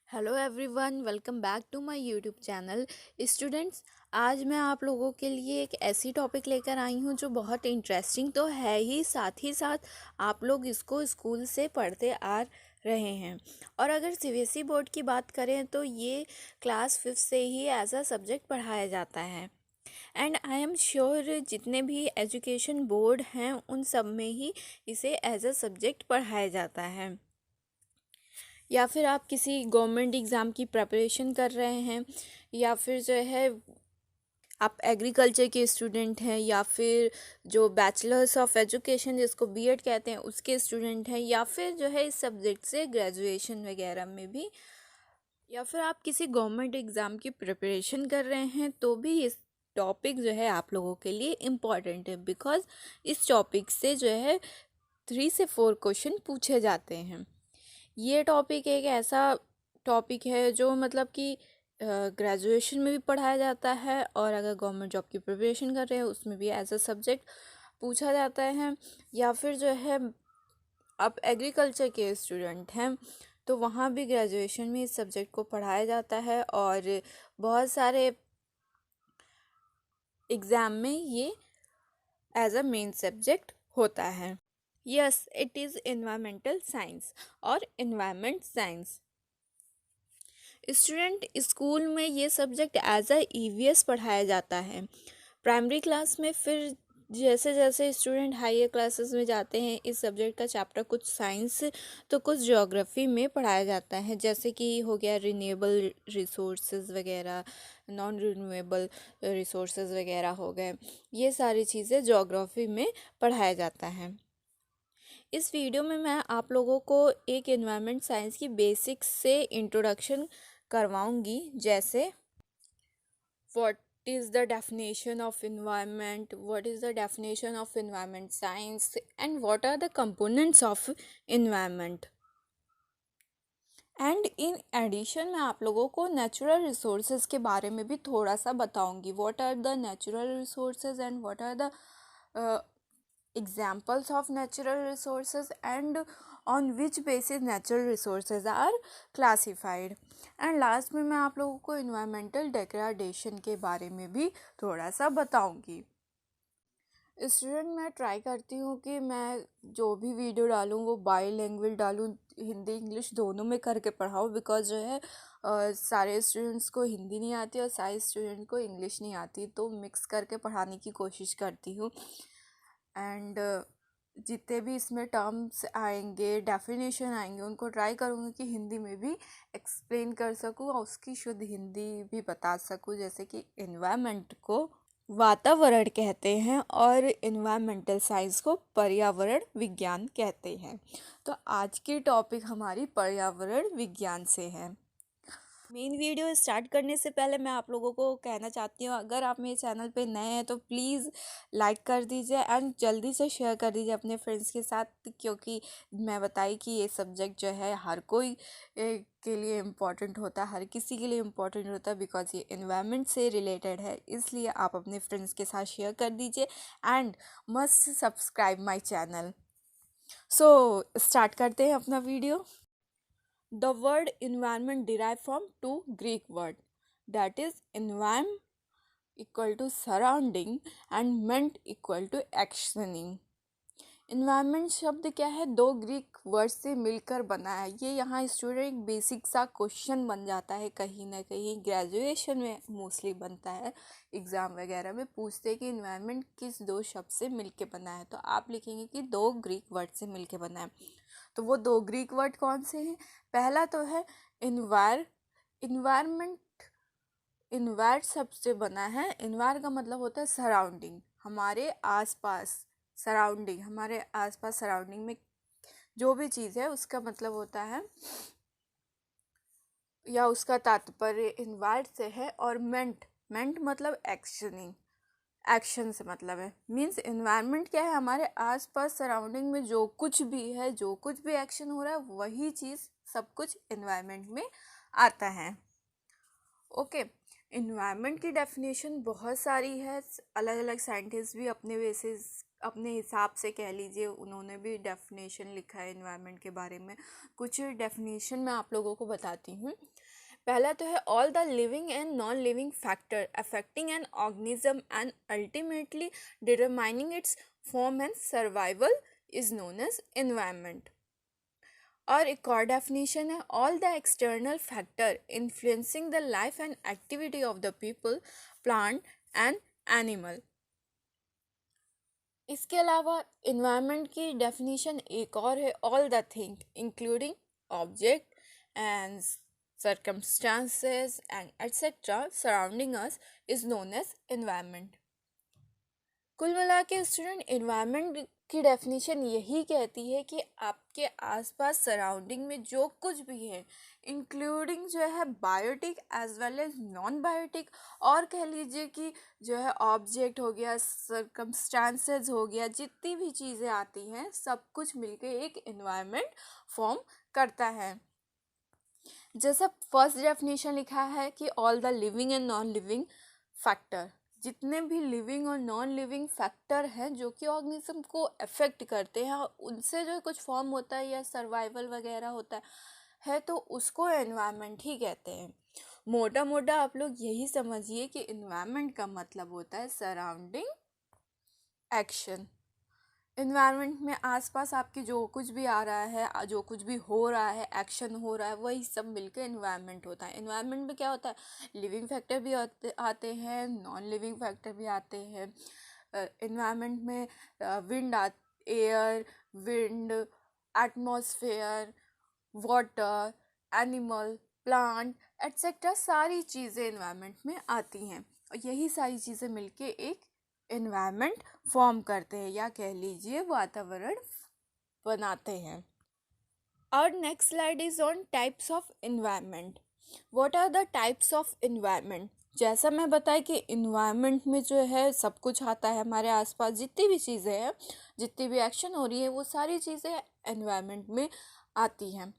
Hello everyone, welcome back to my YouTube channel. Students, आज मैं आप लोगों के लिए एक ऐसी टॉपिक लेकर आई हूँ जो बहुत इंटरेस्टिंग तो है ही साथ आप लोग इसको स्कूल से पढ़ते आ रहे हैं। और अगर सीबीएसई बोर्ड की बात करें तो ये क्लास 5 से ही एज अ सब्जेक्ट पढ़ाया जाता है। एंड आई एम श्योर जितने भी एजुकेशन बोर्ड हैं उन सब में ही इसे एज अ सब्जेक्ट पढ़ाया जाता है। या फिर आप किसी गवर्नमेंट एग्ज़ाम की प्रिपरेशन कर रहे हैं, या फिर जो है आप एग्रीकल्चर के स्टूडेंट हैं, या फिर जो बैचलर्स ऑफ एजुकेशन जिसको बीएड कहते हैं उसके स्टूडेंट हैं, या फिर जो है इस सब्जेक्ट से ग्रेजुएशन वगैरह में भी, या फिर आप किसी गवर्नमेंट एग्ज़ाम की प्रिपरेशन कर रहे हैं तो भी इस टॉपिक जो है आप लोगों के लिए इम्पॉर्टेंट है। बिकॉज इस टॉपिक से जो है 3 से 4 क्वेश्चन पूछे जाते हैं। ये टॉपिक एक ऐसा टॉपिक है जो मतलब कि ग्रेजुएशन में भी पढ़ाया जाता है, और अगर गवर्नमेंट जॉब की प्रिपरेशन कर रहे हैं उसमें भी एज अ सब्जेक्ट पूछा जाता है। या फिर जो है आप एग्रीकल्चर के स्टूडेंट हैं तो वहाँ भी ग्रेजुएशन में इस सब्जेक्ट को पढ़ाया जाता है, और बहुत सारे एग्ज़ाम में ये एज अ मेन सब्जेक्ट होता है। Yes, it is environmental science और एनवायरमेंट साइंस। स्टूडेंट, स्कूल में ये सब्जेक्ट एज अ ईवीएस पढ़ाया जाता है प्राइमरी क्लास में। फिर जैसे जैसे स्टूडेंट हायर क्लासेस में जाते हैं इस सब्जेक्ट का चैप्टर कुछ साइंस तो कुछ ज्योग्राफी में पढ़ाया जाता है, जैसे कि हो गया रिन्यूएबल रिसोर्सेज वगैरह, नॉन रिन्यूएबल रिसोर्सेज वगैरह हो गए। ये सारी चीज़ें ज्योग्राफी में पढ़ाया जाता है। इस वीडियो में मैं आप लोगों को एक एनवायरनमेंट साइंस की बेसिक्स से इंट्रोडक्शन करवाऊंगी, जैसे what is the definition of environment, what is the definition of environment science, and what are the components of environment. And in addition मैं आप लोगों को नेचुरल रिसोर्सेज के बारे में भी थोड़ा सा बताऊंगी। What are the natural resources and what are the examples of natural resources and on which basis natural resources are classified। And last में मैं आप लोगों को इन्वायरमेंटल डिग्रेडेशन के बारे में भी थोड़ा सा बताऊंगी। स्टूडेंट, मैं ट्राई करती हूँ कि मैं जो भी वीडियो डालूँ वो बाईलैंग्वेज डालूँ, हिंदी इंग्लिश दोनों में करके पढ़ाऊँ। बिकॉज जो है सारे स्टूडेंट्स को हिंदी नहीं आती और सारे स्टूडेंट को इंग्लिश नहीं आती, तो मिक्स करके पढ़ाने की कोशिश करती हूँ। एंड जितने भी इसमें टर्म्स आएंगे, डेफिनेशन आएंगे, उनको ट्राई करूँगी कि हिंदी में भी एक्सप्लेन कर सकूँ और उसकी शुद्ध हिंदी भी बता सकूँ। जैसे कि एनवायरनमेंट को वातावरण कहते हैं और एनवायरमेंटल साइंस को पर्यावरण विज्ञान कहते हैं। तो आज की टॉपिक हमारी पर्यावरण विज्ञान से है। मेन वीडियो स्टार्ट करने से पहले मैं आप लोगों को कहना चाहती हूँ, अगर आप मेरे चैनल पे नए हैं तो प्लीज़ लाइक कर दीजिए एंड जल्दी से शेयर कर दीजिए अपने फ्रेंड्स के साथ, क्योंकि मैं बताई कि ये सब्जेक्ट जो है हर कोई के लिए इम्पोर्टेंट होता है, हर किसी के लिए इम्पोर्टेंट होता है। बिकॉज ये एनवायरनमेंट से रिलेटेड है, इसलिए आप अपने फ्रेंड्स के साथ शेयर कर दीजिए and must subscribe my channel. So start करते हैं अपना video. The word environment derived from two Greek words, that is environ equal to surrounding and ment equal to actioning। Environment शब्द क्या है, दो ग्रीक वर्ड से मिलकर बना है। ये यहाँ स्टूडेंट बेसिक सा क्वेश्चन बन जाता है, कहीं ना कहीं ग्रेजुएशन में मोस्टली बनता है, एग्ज़ाम वगैरह में पूछते हैं कि इन्वायरमेंट किस दो शब्द से मिलके बना है, तो आप लिखेंगे कि दो ग्रीक वर्ड से मिलके बना है। तो वो दो ग्रीक वर्ड कौन से हैं? पहला तो है इन्वायरमेंट। इन्वायर शब्द से बना है। इन्वायर का मतलब होता है सराउंडिंग, हमारे आसपास। सराउंडिंग, हमारे आसपास सराउंडिंग में जो भी चीज़ है उसका मतलब होता है या उसका तात्पर्य इन्वायर से है। और मेंट, मेंट मतलब एक्शनिंग, एक्शन से मतलब है। मीन्स इन्वायरमेंट क्या है, हमारे आसपास सराउंडिंग में जो कुछ भी है, जो कुछ भी एक्शन हो रहा है, वही चीज़ सब कुछ इन्वायरमेंट में आता है। ओके, इन्वायरमेंट की डेफिनेशन बहुत सारी है, अलग अलग साइंटिस्ट भी अपने वे से अपने हिसाब से कह लीजिए, उन्होंने भी डेफिनेशन लिखा है इन्वायरमेंट के बारे में। कुछ डेफिनेशन मैं आप लोगों को बताती हूँ। पहला तो है all the living and non living factor affecting an organism and ultimately determining its form and survival is known as environment. और एक और डेफिनेशन है all the external factor influencing the life and activity of the people, plant and animal. इसके अलावा environment की definition एक और है all the thing including object and circumstances and etc. surrounding us is known as environment। कुल मिला के student environment की डेफिनेशन यही कहती है कि आपके आसपास सराउंडिंग में जो कुछ भी है, इंक्लूडिंग जो है biotic as well as non biotic, और कह लीजिए कि जो है ऑब्जेक्ट हो गया, सर्कमस्टांसेस हो गया, जितनी भी चीज़ें आती हैं सब कुछ मिलके एक इन्वायरमेंट फॉर्म करता है। जैसा फर्स्ट डेफिनेशन लिखा है कि all the living and non living factor, जितने भी लिविंग और नॉन लिविंग फैक्टर हैं जो कि ऑर्गेनिज्म को अफेक्ट करते हैं, उनसे जो कुछ फॉर्म होता है या सर्वाइवल वगैरह होता है तो उसको एनवायरनमेंट ही कहते हैं। मोटा मोटा आप लोग यही समझिए कि एनवायरनमेंट का मतलब होता है सराउंडिंग एक्शन। इन्वायरमेंट में आसपास आपके जो कुछ भी आ रहा है, जो कुछ भी हो रहा है, एक्शन हो रहा है, वही सब मिलकर इन्वायरमेंट होता है। इन्वायरमेंट में क्या होता है, लिविंग फैक्टर भी आते हैं, नॉन लिविंग फैक्टर भी आते हैं। इन्वायरमेंट में wind air, wind, atmosphere, water, animal, plant etcetera सारी चीज़ें इन्वायरमेंट में आती हैं, और यही सारी चीज़ें मिलके एक एनवायरनमेंट फॉर्म करते हैं या कह लीजिए वातावरण बनाते हैं। और next slide is on types of environment. What are the types of environment? जैसा मैं बताया कि एनवायरनमेंट में जो है सब कुछ आता है, हमारे आसपास जितनी भी चीज़ें हैं, जितनी भी एक्शन हो रही है, वो सारी चीज़ें एनवायरनमेंट में आती हैं।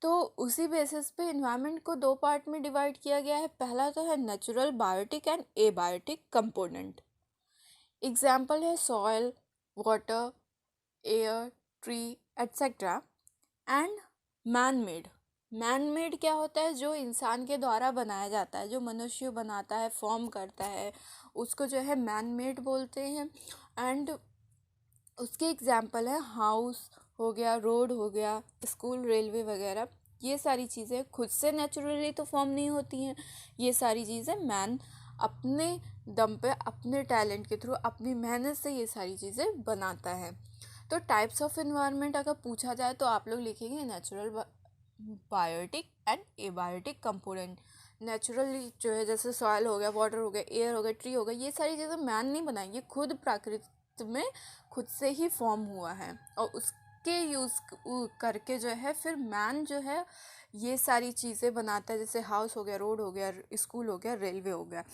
तो उसी बेसिस पे एनवायरनमेंट को दो पार्ट में डिवाइड किया गया है। पहला तो है natural biotic and abiotic component. Example है soil, water, air, tree etcetera. And man made. Man made क्या होता है? जो इंसान के द्वारा बनाया जाता है, जो मनुष्य बनाता है, फॉर्म करता है, उसको जो है मैन मेड बोलते हैं। एंड उसके एग्जाम्पल है हाउस हो गया, रोड हो गया, स्कूल, रेलवे वगैरह। ये सारी चीज़ें खुद से नेचुरली तो फॉर्म नहीं होती हैं, ये सारी चीज़ें मैन अपने दम पे, अपने टैलेंट के थ्रू, अपनी मेहनत से ये सारी चीज़ें बनाता है। तो टाइप्स ऑफ एनवायरनमेंट अगर पूछा जाए तो आप लोग लिखेंगे natural, biotic and abiotic component. Naturally जो है जैसे सॉयल हो गया, वाटर हो गया, एयर हो गया, ट्री हो गया, ये सारी चीज़ें मैन नहीं बनाई, ये खुद प्रकृति में खुद से ही फॉर्म हुआ है, और उसके यूज़ करके जो है फिर मैन जो है ये सारी चीज़ें बनाता है, जैसे हाउस हो गया, रोड हो गया, स्कूल हो गया, रेलवे हो गया।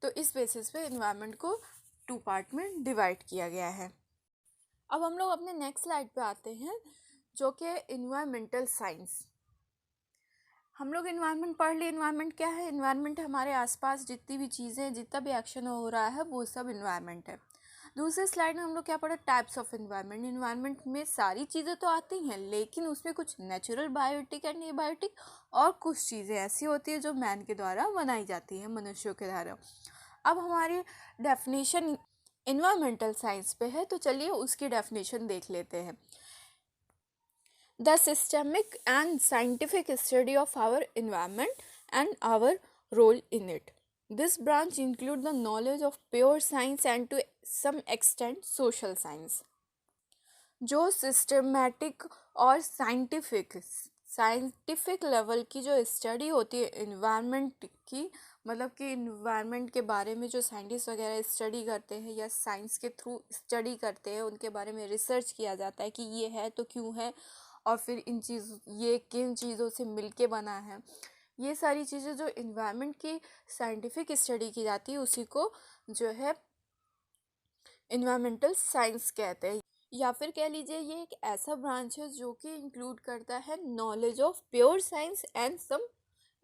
तो इस बेसिस पे एनवायरनमेंट को टू पार्ट में डिवाइड किया गया है। अब हम लोग अपने नेक्स्ट स्लाइड पे आते हैं, जो कि इन्वायरमेंटल साइंस। हम लोग इन्वायरमेंट पढ़ लिए। इन्वायरमेंट क्या है? इन्वायरमेंट हमारे आसपास जितनी भी चीज़ें, जितना भी एक्शन हो रहा है, वो सब इन्वायरमेंट है। दूसरे स्लाइड में हम लोग क्या पढ़ा? Types of environment. इन्वायरमेंट में सारी चीज़ें तो आती हैं, लेकिन उसमें कुछ नेचुरल, बायोटिक एंड एबायोटिक, और कुछ चीज़ें ऐसी होती है जो मैन के द्वारा बनाई जाती हैं, मनुष्यों के द्वारा। अब हमारी डेफिनेशन इन्वायरमेंटल साइंस पे है, तो चलिए उसकी डेफिनेशन देख लेते हैं। The systemic and scientific study of our environment and our role in it. This branch includes the knowledge of pure science and to some extent social science. जो systematic और साइंटिफिक लेवल की जो study होती है environment की, मतलब कि environment के बारे में जो साइंटिस्ट वगैरह स्टडी करते हैं या साइंस के थ्रू स्टडी करते हैं, उनके बारे में रिसर्च किया जाता है कि ये है तो क्यों है, और फिर ये किन चीज़ों से मिलके बना है। ये सारी चीज़ें जो इन्वायरमेंट की साइंटिफिक स्टडी की जाती है, उसी को जो है इन्वायरमेंटल साइंस कहते हैं। या फिर कह लीजिए ये एक ऐसा ब्रांच है जो कि इंक्लूड करता है knowledge of pure science and some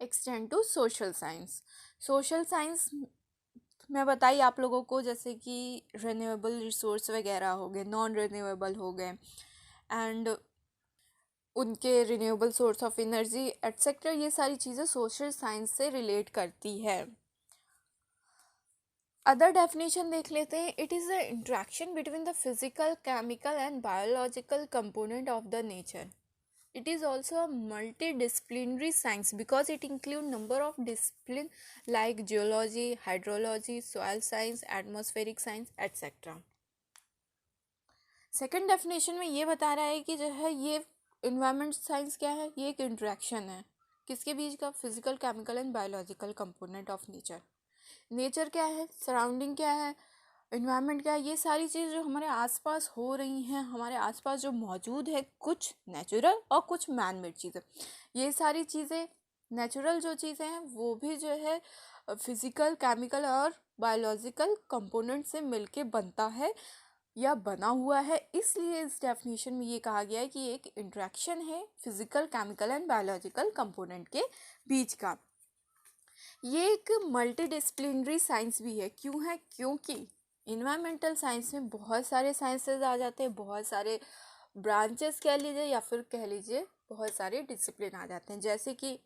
extend to social science. Social science मैं बताई आप लोगों को, जैसे कि रिन्यूएबल रिसोर्स वगैरह हो गए, नॉन रिन्यूएबल हो गए, एंड उनके renewable source of energy etcetera, ये सारी चीज़ें सोशल साइंस से रिलेट करती है। अदर डेफिनेशन देख लेते हैं। It is the interaction between the physical, chemical and biological component of the nature. It is also a multidisciplinary science because it includes number of disciplines like geology, hydrology, soil science, atmospheric science, etc. Second definition में ये बता रहा है कि जो है ये environment science क्या है, ये एक इंट्रैक्शन है किसके बीच का, physical, chemical and biological component of nature. Nature क्या है, सराउंडिंग क्या है, इन्वायरमेंट क्या है, ये सारी चीज़ जो हमारे आसपास हो रही हैं, हमारे आसपास जो मौजूद है, कुछ नेचुरल और कुछ मैन मेड चीज़ें. ये सारी चीज़ें, नेचुरल जो चीज़ें हैं वो भी जो है फिज़िकल, केमिकल और बायोलॉजिकल कंपोनेंट से मिलके बनता है या बना हुआ है. इसलिए इस डेफिनेशन में ये कहा गया है कि एक इंट्रैक्शन है physical, chemical and biological component के बीच का. ये एक मल्टीडिसिप्लिनरी साइंस भी है. क्यों है, क्योंकि इन्वायरमेंटल साइंस में बहुत सारे साइंसेज आ जाते हैं, बहुत सारे ब्रांचेस कह लीजिए या फिर कह लीजिए बहुत सारे डिसिप्लिन आ जाते हैं. जैसे कि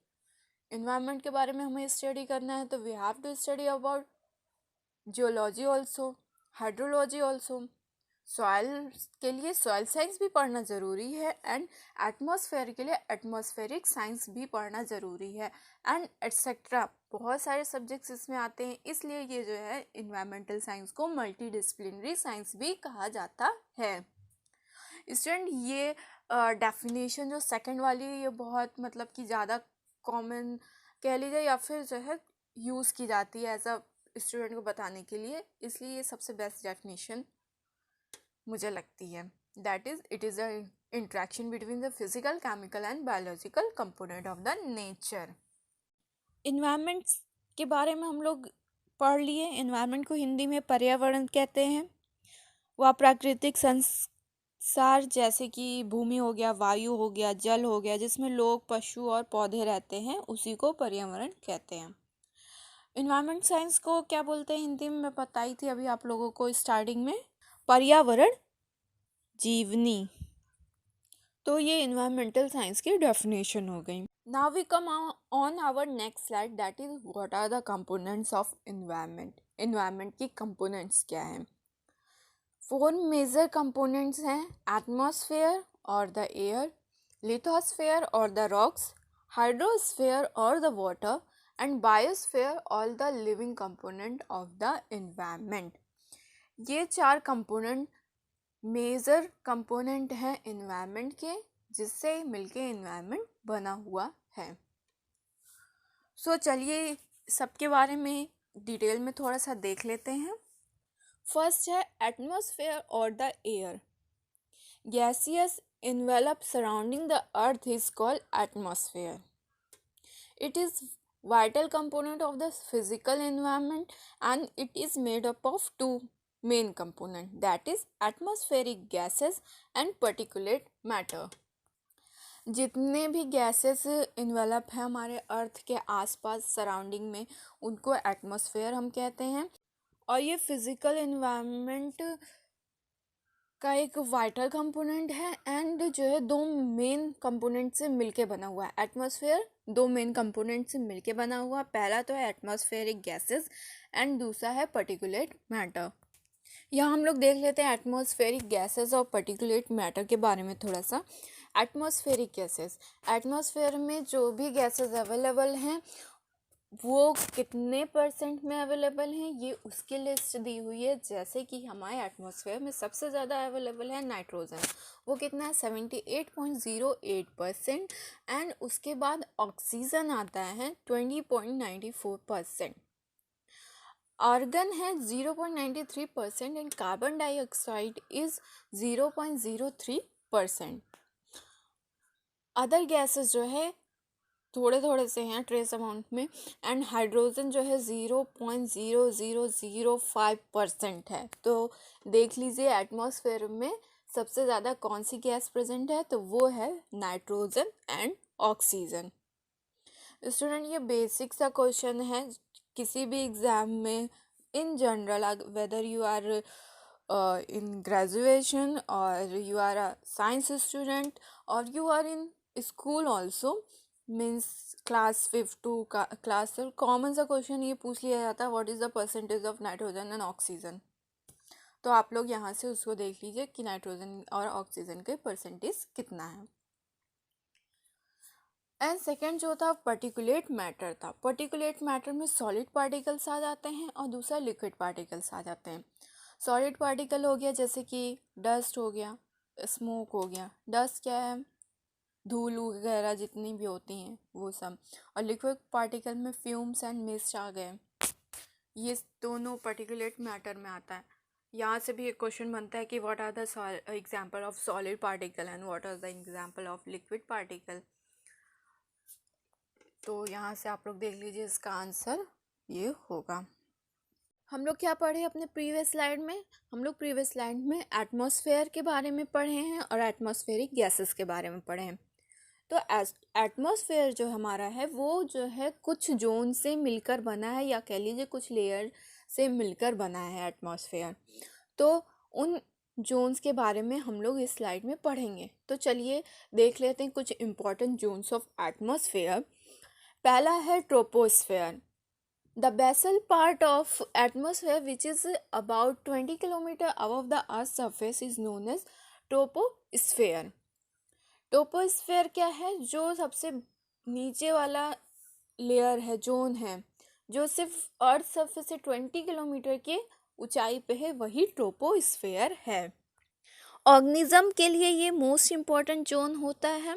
इन्वायरमेंट के बारे में हमें स्टडी करना है तो we have to study about geology also, hydrology also. Soil के लिए सॉइल साइंस भी पढ़ना ज़रूरी है, एंड एटमॉस्फेयर के लिए एटमॉस्फेरिक साइंस भी पढ़ना ज़रूरी है, एंड एट्सेट्रा. बहुत सारे सब्जेक्ट्स इसमें आते हैं. इसलिए ये जो है इन्वायरमेंटल साइंस को मल्टीडिसिप्लिनरी साइंस भी कहा जाता है. स्टूडेंट, ये डेफिनेशन जो सेकंड वाली ये बहुत मतलब कि ज़्यादा कॉमन कह लीजिए या फिर जो है यूज़ की जाती है एज अ स्टूडेंट को बताने के लिए, इसलिए ये सबसे बेस्ट डेफिनेशन मुझे लगती है. That is, it is a interaction between the physical, chemical and biological component of the nature. Environments के बारे में हम लोग पढ़ लिए. इन्वायरमेंट को हिंदी में पर्यावरण कहते हैं. वह प्राकृतिक संसार जैसे कि भूमि हो गया, वायु हो गया, जल हो गया, जिसमें लोग, पशु और पौधे रहते हैं, उसी को पर्यावरण कहते हैं. इन्वायरमेंट साइंस को क्या बोलते हैं हिंदी में, मैं बताई थी अभी आप लोगों को स्टार्टिंग में, पर्यावरण जीवनी. तो ये इन्वायरमेंटल साइंस की डेफिनेशन हो गई. Now we come on our next slide, that is what are the components of environment. Environment की कंपोनेंट्स क्या हैं. 4 मेजर कंपोनेंट्स हैं. एटमॉस्फेयर और द एयर, लिथोस्फेयर और द रॉक्स, हाइड्रोस्फेयर और द वाटर, एंड बायोस्फेयर और the living component of the environment. ये 4 component major component हैं इन्वायरमेंट के, जिससे मिलके इन्वायरमेंट बना हुआ है. सो चलिए सबके बारे में डिटेल में थोड़ा सा देख लेते हैं. फर्स्ट है एटमॉस्फेयर और the air. Gaseous envelope surrounding the earth is called atmosphere. It is vital component of the physical environment and it is made up of 2 main component, that is atmospheric gases and particulate matter. जितने भी gases envelope है हमारे अर्थ के आसपास surrounding में, उनको atmosphere हम कहते हैं. और ये फिजिकल एनवायरनमेंट का एक वाइटल कंपोनेंट है एंड जो है 2 मेन कंपोनेंट से मिलके बना हुआ है. एटमॉस्फेयर 2 मेन कंपोनेंट से मिलके बना हुआ. पहला तो है एटमॉस्फेरिक गैसेस एंड दूसरा है पर्टिकुलेट मैटर. यहाँ हम लोग देख लेते हैं एटमॉस्फेरिक गैसेस और पर्टिकुलेट मैटर के बारे में थोड़ा सा. एटमॉस्फेरिक गैसेस, एटमॉस्फेयर में जो भी गैसेस अवेलेबल हैं वो कितने परसेंट में अवेलेबल हैं, ये उसकी लिस्ट दी हुई है. जैसे कि हमारे एटमॉस्फेयर में सबसे ज़्यादा अवेलेबल है नाइट्रोजन, वो कितना है 78.08%, एंड उसके बाद ऑक्सीजन आता है 20.94%. आर्गन है 0.93% and carbon dioxide is 0.03%. Other gases जो है थोड़े थोड़े से हैं ट्रेस अमाउंट में, एंड हाइड्रोजन जो है 0.0005% है. तो देख लीजिए एटमॉस्फेयर में सबसे ज़्यादा कौन सी गैस प्रेजेंट है, तो वो है नाइट्रोजन एंड ऑक्सीजन. स्टूडेंट, ये बेसिक सा क्वेश्चन है, किसी भी एग्ज़ाम में in general, whether you are in graduation or you are a science student or you are in school also, means class 5 to class 12, common सा question ये पूछ लिया जाता है what is the percentage of nitrogen and oxygen. तो आप लोग यहाँ से उसको देख लीजिए कि नाइट्रोजन और ऑक्सीजन के परसेंटेज कितना है। एंड सेकेंड जो था पर्टिकुलेट मैटर था। पर्टिकुलेट मैटर में सॉलिड पार्टिकल्स आ जाते हैं और दूसरा लिक्विड पार्टिकल्स आ जाते हैं। सॉलिड पार्टिकल हो गया जैसे कि डस्ट हो गया, स्मोक हो गया। डस्ट क्या है? धूल वगैरह जितनी भी होती हैं वो सब। और लिक्विड पार्टिकल में फ्यूम्स एंड मिस्ट आ गए। ये दोनों पर्टिकुलेट मैटर में आता है। यहाँ से भी एक क्वेश्चन बनता है कि what are the example of solid particle and what are the example of liquid particle. तो यहाँ से आप लोग देख लीजिए, इसका आंसर ये होगा। हम लोग क्या पढ़े अपने प्रीवियस स्लाइड में? हम लोग प्रीवियस स्लाइड में एटमॉस्फेयर के बारे में पढ़े हैं और एटमॉस्फेरिक गैसेस के बारे में पढ़े हैं। तो एटमॉस्फेयर जो हमारा है वो जो है कुछ जोन से मिलकर बना है, या कह लीजिए कुछ लेयर से मिलकर बना है एटमॉस्फेयर। तो उन जोन्स के बारे में हम लोग इस स्लाइड में पढ़ेंगे। तो चलिए देख लेते हैं कुछ इम्पॉर्टेंट जोन्स ऑफ एटमॉस्फेयर। पहला है troposphere. The basal part of atmosphere, which is about 20 kilometer above the Earth's surface, is known as troposphere. Troposphere क्या है? जो सबसे नीचे वाला लेयर है, जोन है, जो सिर्फ अर्थ सरफेस से 20 किलोमीटर के ऊंचाई पे है, वही ट्रोपोस्फेयर है। ऑर्गेनिज्म के लिए ये मोस्ट इम्पॉर्टेंट जोन होता है।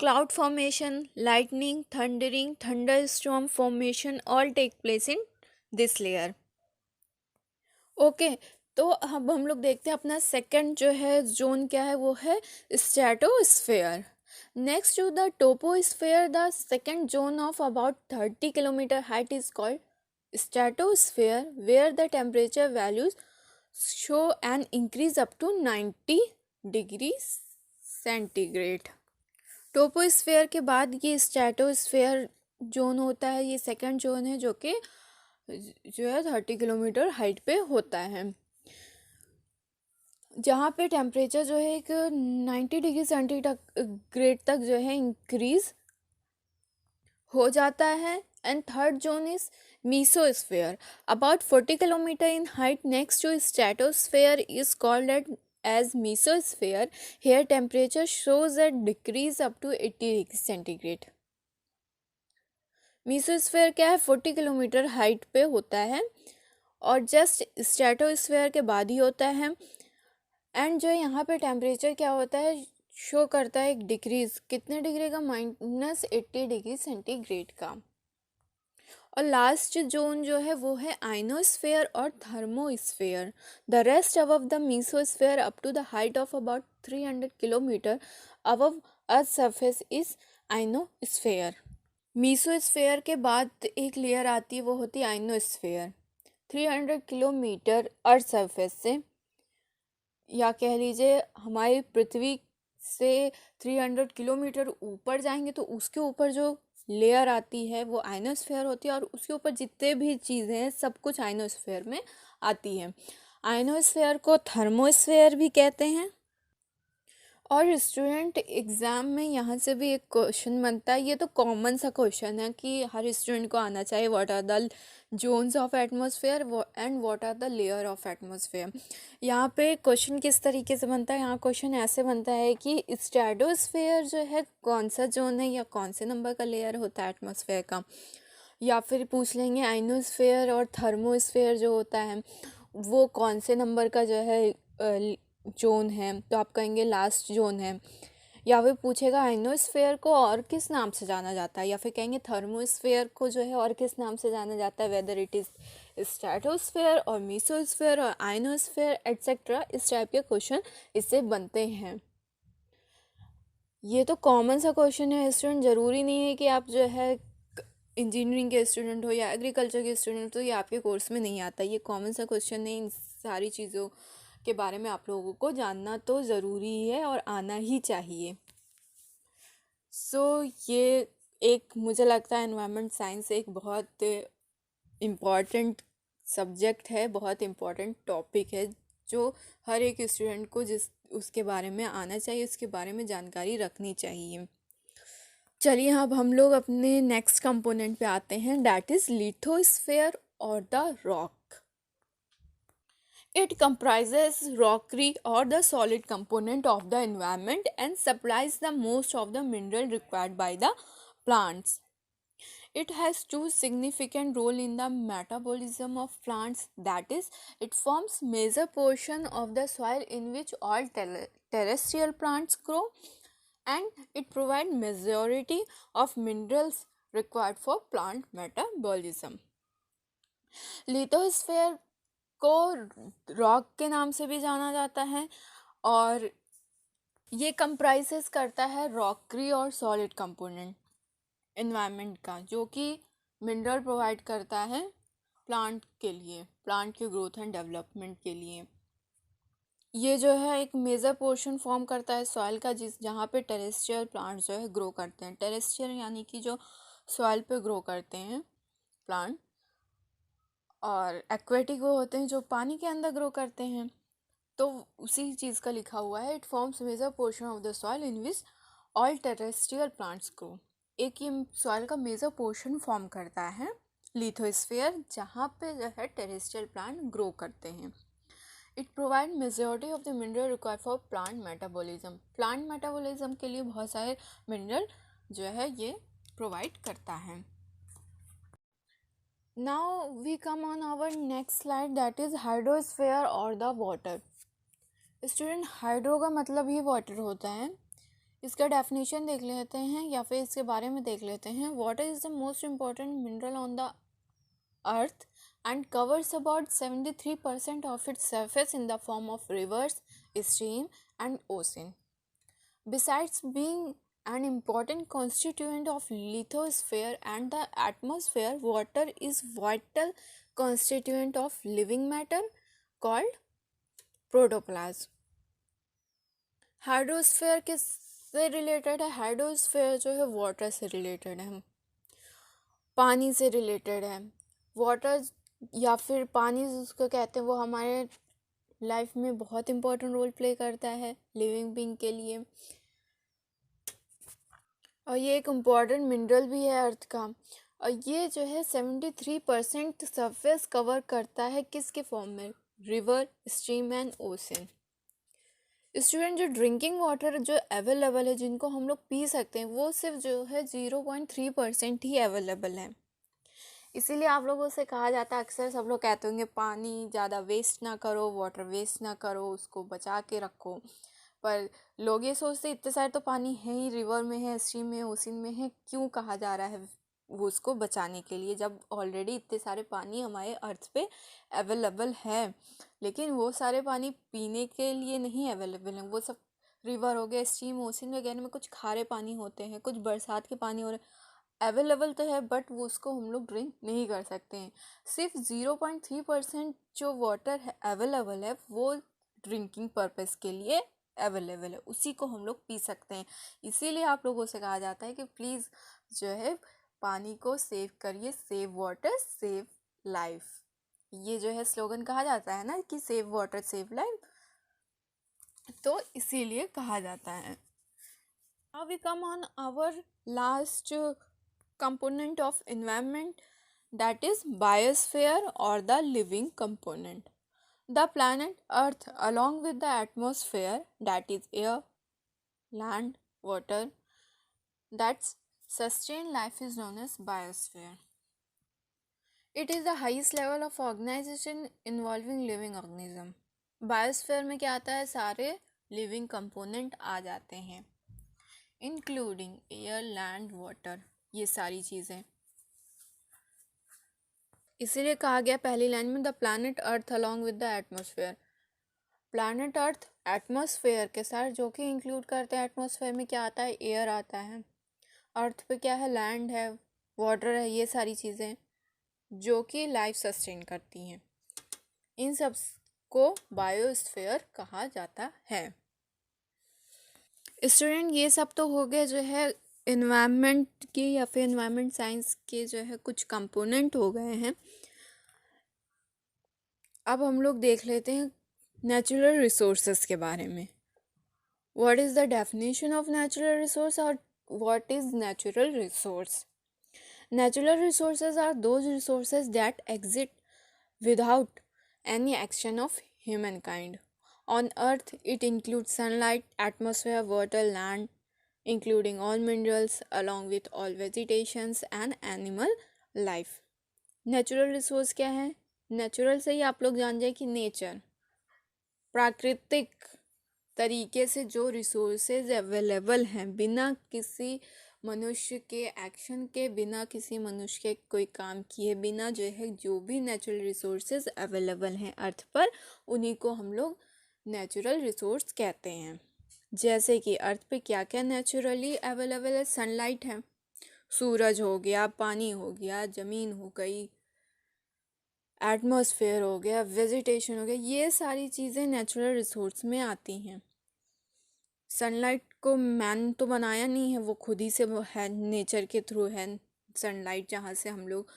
Cloud formation, lightning, thundering, thunderstorm formation all take place in this layer. Okay, तो अब हम लोग देखते हैं अपना सेकंड जो है जोन क्या है, वो है stratosphere. Next to the troposphere, the second zone of about 30 kilometre height is called stratosphere, where the temperature values show an increase up to 90 degree centigrade. Troposphere के बाद ये स्ट्रेटोस्फेयर जोन होता है। ये सेकंड जोन है जो कि जो है 30 किलोमीटर हाइट पे होता है, जहाँ पे टेम्परेचर जो है एक 90 डिग्री सेंटीग्रेड तक जो है इंक्रीज हो जाता है। And third zone is mesosphere, about 40 kilometre in height next to stratosphere is called at as mesosphere. Here temperature shows a decrease up to 80 degree centigrade. Mesosphere क्या है? 40 किलोमीटर हाइट पे होता है और जस्ट स्ट्रेटोस्फेयर के बाद ही होता है। एंड जो यहाँ पे टेम्परेचर क्या होता है, शो करता है एक डिक्रीज, कितने डिग्री का? -80 डिग्री सेंटीग्रेड का। और लास्ट जोन जो है वो है आइनोस्फेयर और thermosphere. The rest above the mesosphere up to the height of about 300 kilometre above earth surface is ionosphere. Mesosphere के बाद एक लेयर आती है, वो होती है आइनोस्फेयर। 300 किलोमीटर अर्थ सरफेस से, या कह लीजिए हमारी पृथ्वी से 300 किलोमीटर ऊपर जाएंगे तो उसके ऊपर जो लेयर आती है वो आइनोस्फेयर होती है, और उसके ऊपर जितने भी चीज़ें हैं सब कुछ आइनोस्फेयर में आती है। आइनोस्फेयर को थर्मोस्फेयर भी कहते हैं। और स्टूडेंट एग्ज़ाम में यहाँ से भी एक क्वेश्चन बनता है, ये तो कॉमन सा क्वेश्चन है कि हर स्टूडेंट को आना चाहिए, what are the zones of atmosphere and what are the layer of atmosphere. यहाँ पे क्वेश्चन किस तरीके से बनता है? यहाँ क्वेश्चन ऐसे बनता है कि स्ट्रेटोस्फेयर जो है कौन सा जोन है या कौन से नंबर का लेयर होता है एटमॉस्फेयर का। या फिर पूछ लेंगे आइनोस्फेयर और थर्मोस्फेयर जो होता है वो कौन से नंबर का जो है जोन है, तो आप कहेंगे लास्ट जोन है। या फिर पूछेगा आइनोस्फेयर को और किस नाम से जाना जाता है, या फिर कहेंगे थर्मोस्फेयर को जो है और किस नाम से जाना जाता है, वेदर इट इज़ स्ट्रेटोस्फेयर और मीसोस्फेयर और आइनोस्फेयर एट्सेट्रा। इस टाइप के क्वेश्चन इससे बनते हैं। ये तो कॉमन सा क्वेश्चन है स्टूडेंट, ज़रूरी नहीं है कि आप जो है इंजीनियरिंग के स्टूडेंट हो या एग्रीकल्चर के स्टूडेंट हो, ये आपके कोर्स में नहीं आता। ये कॉमन सा क्वेश्चन है, इन सारी चीज़ों के बारे में आप लोगों को जानना तो ज़रूरी है और आना ही चाहिए। ये एक मुझे लगता है एनवायरनमेंट साइंस एक बहुत इम्पॉर्टेंट सब्जेक्ट है, बहुत इम्पोर्टेंट टॉपिक है जो हर एक स्टूडेंट को जिस उसके बारे में आना चाहिए, उसके बारे में जानकारी रखनी चाहिए। चलिए अब हम लोग अपने नेक्स्ट कंपोनेंट पे आते हैं, दैट इज लिथोस्फेयर और the rock. It comprises rockery or the solid component of the environment and supplies the most of the mineral required by the plants. It has two significant role in the metabolism of plants, that is, it forms major portion of the soil in which all terrestrial plants grow, and it provides majority of minerals required for plant metabolism. Lithosphere को rock के नाम से भी जाना जाता है और ये कंप्राइजेस करता है रॉकरी और सॉलिड कंपोनेंट एनवायरनमेंट का, जो कि मिनरल प्रोवाइड करता है प्लांट के लिए, प्लांट के ग्रोथ एंड डेवलपमेंट के लिए। ये जो है एक मेजर पोर्शन फॉर्म करता है सॉइल का, जहाँ पे टेरेस्ट्रियल प्लांट जो है ग्रो करते हैं। टेरेस्ट्रियल यानी कि जो सॉइल पे ग्रो करते हैं प्लांट, और एक्वेटिक वो होते हैं जो पानी के अंदर ग्रो करते हैं। तो उसी चीज़ का लिखा हुआ है, it forms major portion of the soil in which all terrestrial plants grow. एक ये सॉइल का मेजर पोर्शन फॉर्म करता है लिथोस्फेयर, जहाँ पे जो है टेरेस्ट्रियल प्लांट ग्रो करते हैं। It provide majority of the mineral required for plant metabolism. Plant metabolism के लिए बहुत सारे मिनरल जो है ये प्रोवाइड करता है। Now we come on our next slide, that is hydrosphere or the water. Student, hydro का मतलब ही वाटर होता है। इसका डेफिनेशन देख लेते हैं या फिर इसके बारे में देख लेते हैं। Water is the most important mineral on the earth and covers about 73% of its surface in the form of rivers, stream and ocean. Besides being an important constituent of lithosphere and the atmosphere, water is vital constituent of living matter called protoplasm. Hydrosphere किससे related है? Hydrosphere जो है water से related है, पानी से related है। Water या फिर पानी जिसको कहते हैं वो हमारे लाइफ में बहुत इम्पोर्टेंट रोल प्ले करता है लिविंग बीइंग के लिए, और ये एक इम्पॉर्टेंट मिनरल भी है अर्थ का। और ये जो है 73% सरफेस कवर करता है, किसके फॉर्म में? River, stream and ocean. Student, जो ड्रिंकिंग वाटर जो अवेलेबल है, जिनको हम लोग पी सकते हैं, वो सिर्फ जो है 0.3% ही अवेलेबल है। इसीलिए आप लोगों से कहा जाता है, अक्सर सब लोग कहते होंगे पानी ज़्यादा वेस्ट ना करो, वाटर वेस्ट ना करो, उसको बचा के रखो। पर लोग ये सोचते इतने सारे तो पानी है ही, रिवर में है, स्ट्रीम में, ओशन में है, क्यों कहा जा रहा है वो उसको बचाने के लिए, जब ऑलरेडी इतने सारे पानी हमारे अर्थ पे अवेलेबल है। लेकिन वो सारे पानी पीने के लिए नहीं अवेलेबल हैं। वो सब रिवर हो गया, स्ट्रीम, ओशन वगैरह में कुछ खारे पानी होते हैं, कुछ बरसात के पानी हो रहे अवेलेबल तो है, बट वो उसको हम लोग ड्रिंक नहीं कर सकते हैं। सिर्फ 0.3% जो वाटर है अवेलेबल है, वो ड्रिंकिंग पर्पस के लिए अवेलेबल है, उसी को हम लोग पी सकते हैं। इसीलिए आप लोगों से कहा जाता है कि प्लीज़ जो है पानी को सेव करिए, सेव वाटर सेव लाइफ। ये जो है स्लोगन कहा जाता है ना कि सेव वाटर सेव लाइफ, तो इसीलिए कहा जाता है। Now we come on our last component of environment, that is biosphere or the living component. The planet Earth along with the atmosphere, that is air, land, water, that sustain life is known as biosphere. It is the highest level of organization involving living organism. Biosphere में क्या आता है? सारे living component आ जाते हैं, including air, land, water, ये सारी चीज़ें। इसीलिए कहा गया पहली लाइन में, the planet earth along with the atmosphere. Planet earth atmosphere के साथ, जो कि इंक्लूड करते हैं, एटमॉस्फेयर में क्या आता है? एयर आता है। अर्थ पे क्या है? लैंड है, वाटर है, ये सारी चीज़ें जो कि लाइफ सस्टेन करती हैं। इन सब को बायोस्फीयर कहा जाता है। स्टूडेंट, ये सब तो हो गए जो है एनवायरनमेंट के, या फिर एनवायरनमेंट साइंस के जो है कुछ कंपोनेंट हो गए हैं। अब हम लोग देख लेते हैं नेचुरल रिसोर्सेज के बारे में. What is the definition of natural resource और what is natural resource. Natural resources are those resources that exist without any action of humankind. On Earth, it includes sunlight, atmosphere, water, land, including all minerals, along with all vegetations and animal life. Natural resource क्या है? Natural से ही आप लोग जान जाए कि nature, प्राकृतिक तरीके से जो रिसोर्सेज अवेलेबल हैं, बिना किसी मनुष्य के एक्शन के, बिना किसी मनुष्य के कोई काम किए, बिना जो है जो भी नेचुरल रिसोर्सेज अवेलेबल हैं अर्थ पर, उन्हीं को हम लोग नेचुरल रिसोर्स कहते हैं. जैसे कि अर्थ पे क्या क्या नेचुरली अवेलेबल है? सनलाइट है, सूरज हो गया, पानी हो गया, ज़मीन हो गई, एटमॉस्फेयर हो गया, वेजिटेशन हो गया, ये सारी चीज़ें नेचुरल रिसोर्स में आती हैं. सनलाइट को मैन तो बनाया नहीं है, वो खुद ही से वो है, नेचर के थ्रू है सनलाइट, जहाँ से हम लोग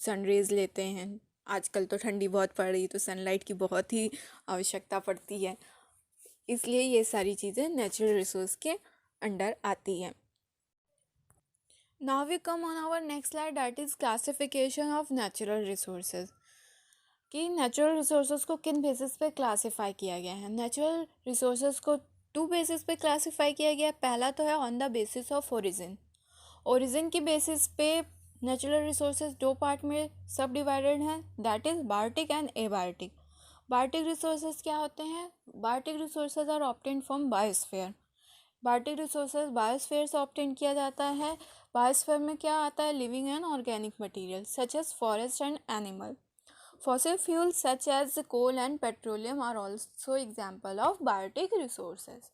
सनरेज लेते हैं. आजकल तो ठंडी बहुत पड़ रही है तो सनलाइट की बहुत ही आवश्यकता पड़ती है, इसलिए ये सारी चीज़ें नेचुरल रिसोर्स के अंडर आती हैं. Now we come on our next slide, that is classification of natural resources. कि नेचुरल रिसोर्सेज को किन बेसिस पे क्लासिफाई किया गया है. नेचुरल रिसोर्सेज को टू बेसिस पे क्लासिफाई किया गया है. पहला तो है on the basis of origin. Origin की बेसिस पे नेचुरल रिसोर्सेज दो पार्ट में सब डिवाइडेड हैं, that is biotic and abiotic. Biotic resources क्या होते हैं? Biotic resources are obtained from biosphere. Biotic resources biosphere से ऑब्टेन किया जाता है. बायोस्फीयर में क्या आता है? Living and organic material such as forest and animal. Fossil fuels such as coal and petroleum are also example of biotic resources.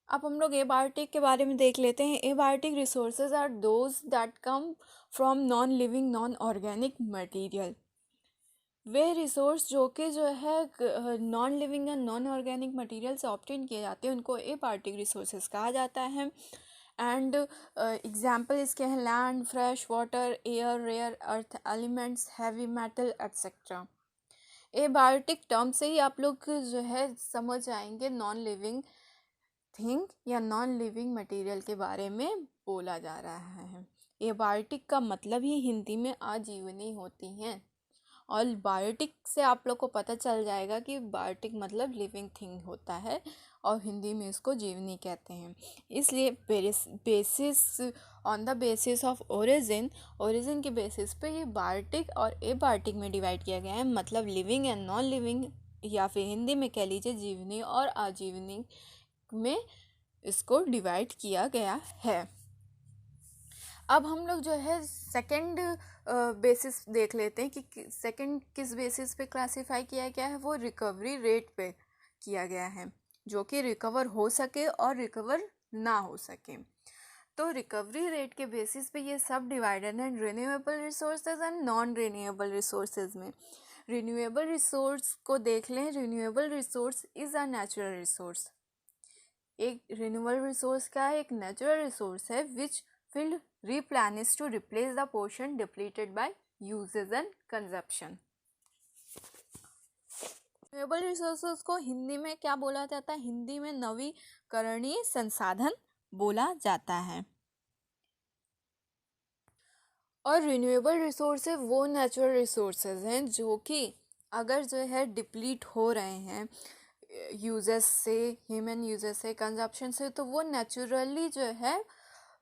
अब हम लोग एबायोटिक के बारे में देख लेते हैं. Abiotic resources are those that come from non living non organic material. वे रिसोर्स जो कि जो है non living and non organic material से ऑब्टेन किए जाते हैं, उनको एबायोटिक रिसोर्सेज कहा जाता है. एंड एग्जाम्पल इसके हैं land, fresh water, air, rare earth elements, heavy metal etcetera. Abiotic term से ही आप लोग जो है समझ आएंगे नॉन लिविंग थिंग या नॉन लिविंग मटेरियल के बारे में बोला जा रहा है. एबायोटिक का मतलब ही हिंदी में आजीवनी होती हैं. और बायोटिक से आप लोग को पता चल जाएगा कि बायोटिक मतलब लिविंग थिंग होता है और हिंदी में इसको जीवनी कहते हैं. इसलिए basis on the basis of origin के बेसिस पे ये बायोटिक और एबायोटिक में डिवाइड किया गया है. मतलब लिविंग एंड नॉन लिविंग, या फिर हिंदी में कह लीजिए जीवनी और आजीवनी में इसको डिवाइड किया गया है. अब हम लोग जो है सेकंड बेसिस देख लेते हैं कि सेकंड किस बेसिस पे क्लासिफाई किया गया है. वो रिकवरी रेट पे किया गया है, जो कि रिकवर हो सके और रिकवर ना हो सके. तो रिकवरी रेट के बेसिस पे ये सब डिवाइडेड है renewable resources and non renewable resources में. रिन्यूएबल रिसोर्स को देख लें. Renewable resource is a natural resource. एक रिन्यूएबल रिसोर्स क्या है? एक नेचुरल रिसोर्स है विच will replenish to replace the portion depleted by uses and consumption. Renewable resources को हिंदी में क्या बोला जाता है? हिंदी में नवीकरणीय संसाधन बोला जाता है. और रिन्यूएबल रिसोर्सेज वो नेचुरल रिसोर्सेज हैं जो कि अगर जो है डिप्लीट हो रहे हैं यूजेस से, ह्यूमन यूजेस से, कंजप्शन से, तो वो नेचुरली जो है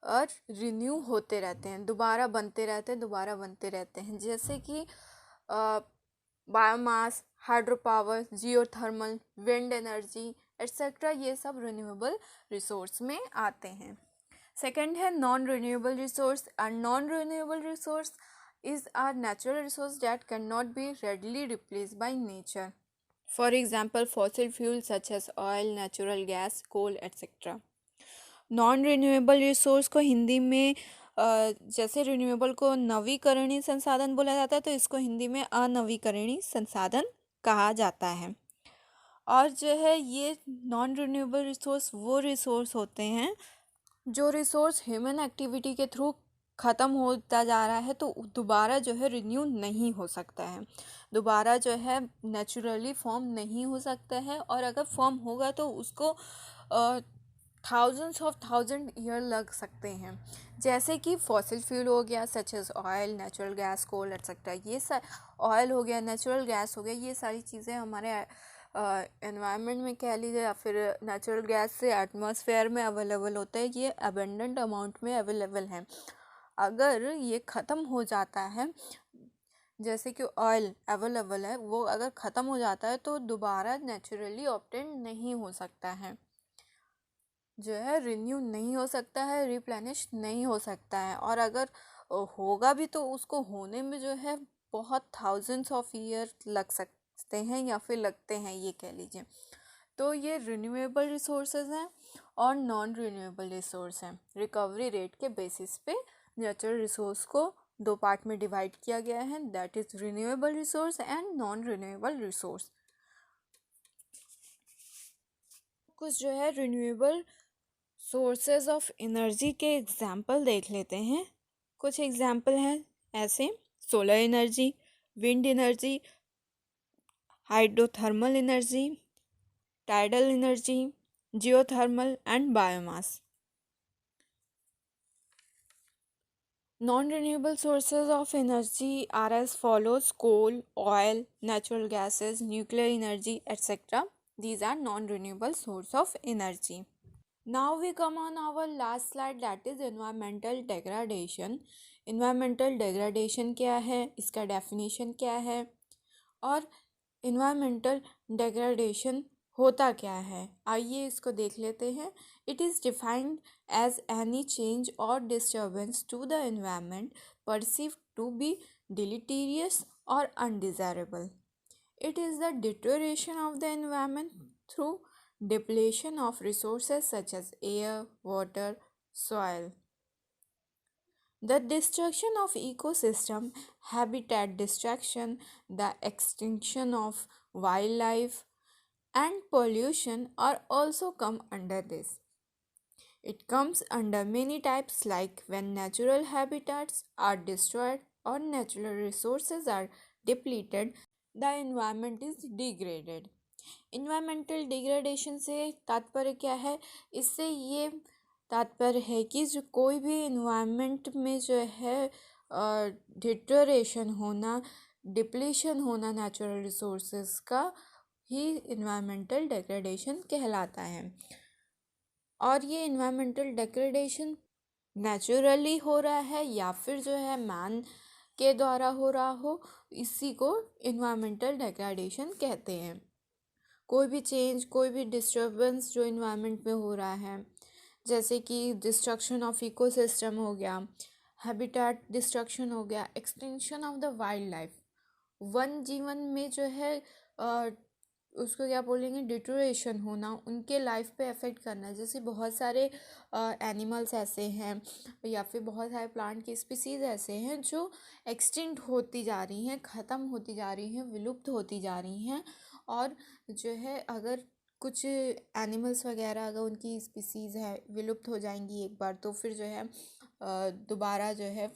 और रिन्यू होते रहते हैं, दोबारा बनते रहते हैं. जैसे कि biomass, hydro power, geothermal, wind energy etcetera, ये सब रिन्यूएबल रिसोर्स में आते हैं. सेकंड है non renewable resource. And non renewable resource is are natural resource that can not be readily replace by nature. For example fossil fuel such as oil, natural gas, coal etcetera. Non renewable resource को हिंदी में जैसे renewable को नवीकरणीय संसाधन बोला जाता है, तो इसको हिंदी में अनवीकरणीय संसाधन कहा जाता है. और जो है ये नॉन रिन्यूएबल रिसोर्स वो रिसोर्स होते हैं जो रिसोर्स ह्यूमन एक्टिविटी के थ्रू ख़त्म होता जा रहा है तो दोबारा जो है रिन्यू नहीं हो सकता है, दोबारा जो है नेचुरली फॉर्म नहीं हो सकता है। और अगर फॉर्म होगा तो उसको थाउजेंड्स ऑफ थाउजेंड ईयर लग सकते हैं। जैसे कि फॉसिल फ्यूल हो गया, such as oil, natural gas, coal etcetera, ये ऑयल हो गया, नेचुरल गैस हो गया, ये सारी चीज़ें हमारे एनवायरनमेंट में कह लीजिए या फिर नेचुरल गैस से एटमॉस्फेयर में अवेलेबल होता है, ये अबेंडेंट अमाउंट में अवेलेबल है। अगर ये ख़त्म हो जाता है, जैसे कि ऑयल अवेलेबल है, वो अगर ख़त्म हो जाता है तो दोबारा नेचुरली ऑब्टेन नहीं हो सकता है, जो है रिन्यू नहीं हो सकता है, रिप्लेनिश नहीं हो सकता है। और अगर होगा भी तो उसको होने में जो है बहुत थाउजेंड्स ऑफ ईयर लग सकते हैं या फिर लगते हैं, ये कह लीजिए। तो ये रिन्यूएबल रिसोर्सेज हैं और नॉन रिन्यूएबल रिसोर्स हैं। रिकवरी रेट के बेसिस पे नेचुरल रिसोर्स को दो पार्ट में डिवाइड किया गया है, that is renewable resource and non renewable resource. कुछ जो है रिन्यूएबल सोर्सेज ऑफ एनर्जी के एग्जाम्पल देख लेते हैं। कुछ एग्जाम्पल हैं ऐसे: solar energy, wind energy, hydrothermal energy, tidal energy, geothermal and biomass. Non-renewable sources of energy are as follows: coal, oil, natural gases, nuclear energy, etc. These are non-renewable source of energy. Now we come on our last slide, that is environmental degradation. Environmental degradation क्या है, इसका definition क्या है और environmental degradation होता क्या है, आइए इसको देख लेते हैं। It is defined as any change or disturbance to the environment perceived to be deleterious or undesirable. It is the deterioration of the environment through depletion of resources such as air, water, soil. The destruction of ecosystem, habitat destruction, the extinction of wildlife, and pollution are also come under this. It comes under many types, like when natural habitats are destroyed or natural resources are depleted, the environment is degraded. Environmental degradation से तात्पर्य क्या है? इससे ये तात्पर्य है कि जो कोई भी इन्वायरमेंट में जो है डिटोरेशन होना, डिप्लीशन होना नेचुरल रिसोर्सेज का ही इन्वायरमेंटल डिग्रेडेशन कहलाता है। और ये इन्वायरमेंटल डिग्रेडेशन नेचुरली हो रहा है या फिर जो है मैन के द्वारा हो रहा हो, इसी को इन्वायरमेंटल डिग्रेडेशन कहते हैं। कोई भी चेंज, कोई भी डिस्टर्बेंस जो इन्वायरमेंट में हो रहा है, जैसे कि डिस्ट्रक्शन ऑफ इकोसिस्टम हो गया, हैबिटेट डिस्ट्रक्शन हो गया, extension of the wild life, one जीवन में जो है उसको क्या बोलेंगे, डिटोरेशन होना, उनके लाइफ पे अफेक्ट करना। जैसे बहुत सारे एनिमल्स ऐसे हैं या फिर बहुत सारे प्लांट की स्पीसीज़ ऐसे हैं जो एक्सटिंक्ट होती जा रही हैं, ख़त्म होती जा रही हैं, विलुप्त होती जा रही हैं। और जो है अगर कुछ एनिमल्स वगैरह अगर उनकी स्पीसीज़ है विलुप्त हो जाएंगी एक बार, तो फिर जो है दोबारा जो है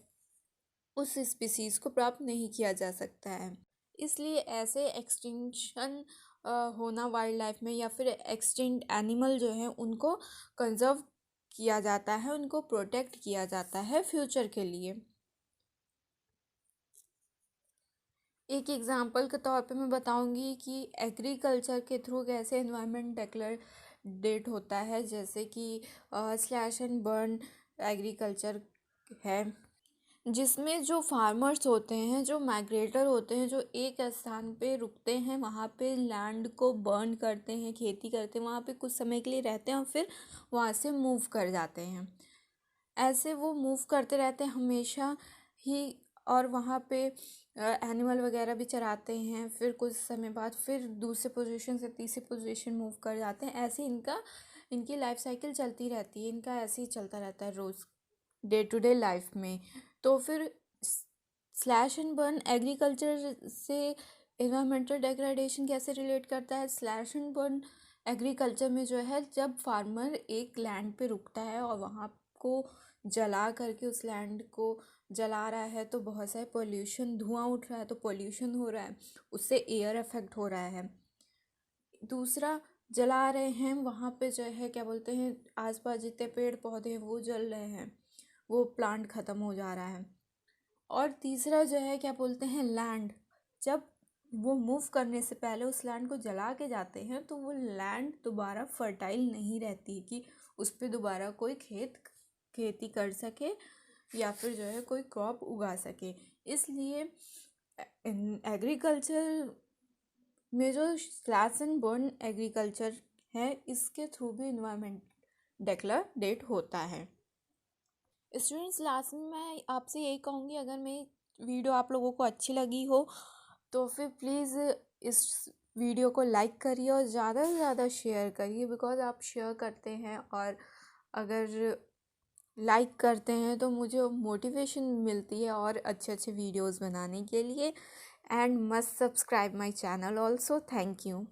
उस स्पीसीज़ को प्राप्त नहीं किया जा सकता है। इसलिए ऐसे एक्सटिंक्शन होना वाइल्ड लाइफ में या फिर एक्सटिंक्ट एनिमल जो है उनको कंजर्व किया जाता है, उनको प्रोटेक्ट किया जाता है फ्यूचर के लिए। एक एग्जांपल के तौर पे मैं बताऊंगी कि एग्रीकल्चर के थ्रू कैसे एनवायरनमेंट डिग्रेडेट होता है। जैसे कि स्लैश एंड बर्न एग्रीकल्चर है, जिसमें जो फार्मर्स होते हैं, जो माइग्रेटर होते हैं, जो एक स्थान पे रुकते हैं, वहाँ पे लैंड को बर्न करते हैं, खेती करते हैं, वहाँ पे कुछ समय के लिए रहते हैं और फिर वहाँ से मूव कर जाते हैं। ऐसे वो मूव करते रहते हैं हमेशा ही, और वहाँ पे एनिमल वगैरह भी चराते हैं। फिर कुछ समय बाद फिर दूसरे पोजीशन से तीसरी पोजीशन मूव कर जाते हैं। ऐसे इनकी लाइफ साइकिल चलती रहती है, इनका ऐसे ही चलता रहता है रोज़ डे टू डे लाइफ में। तो फिर स्लैश एंड बर्न एग्रीकल्चर से एनवायरमेंटल डिग्रेडेशन कैसे रिलेट करता है? स्लैश एंड बर्न एग्रीकल्चर में जो है, जब फार्मर एक लैंड पे रुकता है और वहाँ को जला करके उस लैंड को जला रहा है तो बहुत सारे पोल्यूशन, धुआं उठ रहा है तो पोल्यूशन हो रहा है, उससे एयर इफेक्ट हो रहा है। दूसरा, जला रहे हैं वहाँ पे जो है क्या बोलते हैं, आसपास जितने पेड़ पौधे हैं वो जल रहे हैं, वो प्लांट ख़त्म हो जा रहा है। और तीसरा जो है क्या बोलते हैं, लैंड, जब वो मूव करने से पहले उस लैंड को जला के जाते हैं तो वो लैंड दोबारा फर्टाइल नहीं रहती कि उस पर दोबारा कोई खेती कर सके या फिर जो है कोई क्रॉप उगा सके। इसलिए एग्रीकल्चर में जो स्लैश एंड बर्न एग्रीकल्चर है, इसके थ्रू भी इन्वायरमेंट डिक्लेरेट होता है। स्टूडेंट्स, लास्ट में मैं आपसे यही कहूँगी, अगर मेरी वीडियो आप लोगों को अच्छी लगी हो तो फिर प्लीज़ इस वीडियो को लाइक करिए और ज़्यादा से ज़्यादा शेयर करिए, बिकॉज़ आप शेयर करते हैं और अगर लाइक करते हैं तो मुझे मोटिवेशन मिलती है और अच्छे अच्छे वीडियोस बनाने के लिए। And must subscribe my channel also. Thank you.